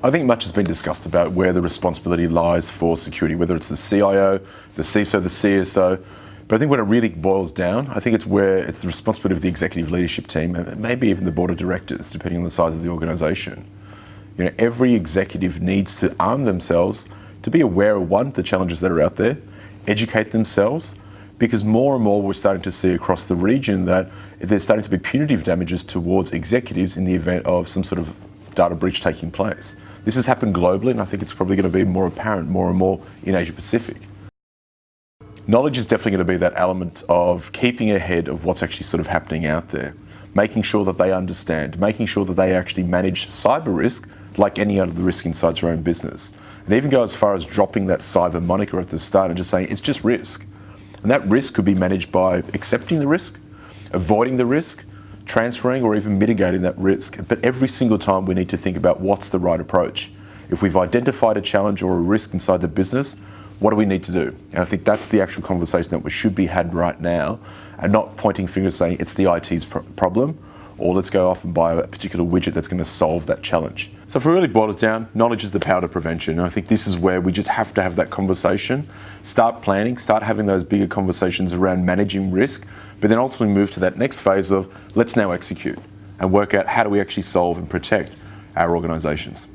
I think much has been discussed about where the responsibility lies for security, whether it's the CIO, the CISO, the CSO. But I think when it really boils down, I think it's the responsibility of the executive leadership team and maybe even the board of directors, depending on the size of the organisation. Every executive needs to arm themselves to be aware of, one, the challenges that are out there, educate themselves, because more and more we're starting to see across the region that there's starting to be punitive damages towards executives in the event of some sort of data breach taking place. This has happened globally, and I think it's probably going to be more apparent more and more in Asia Pacific. Knowledge is definitely going to be that element of keeping ahead of what's actually sort of happening out there, making sure that they understand, making sure that they actually manage cyber risk like any other risk inside your own business. And even go as far as dropping that cyber moniker at the start and just saying it's just risk. And that risk could be managed by accepting the risk, avoiding the risk, transferring or even mitigating that risk. But every single time we need to think about what's the right approach. If we've identified a challenge or a risk inside the business, what do we need to do? And I think that's the actual conversation that we should be had right now, and not pointing fingers saying it's the IT's problem, or let's go off and buy a particular widget that's going to solve that challenge. So if we really boil it down, knowledge is the power to prevention. And I think this is where we just have to have that conversation, start planning, start having those bigger conversations around managing risk, but then ultimately move to that next phase of let's now execute and work out how do we actually solve and protect our organisations.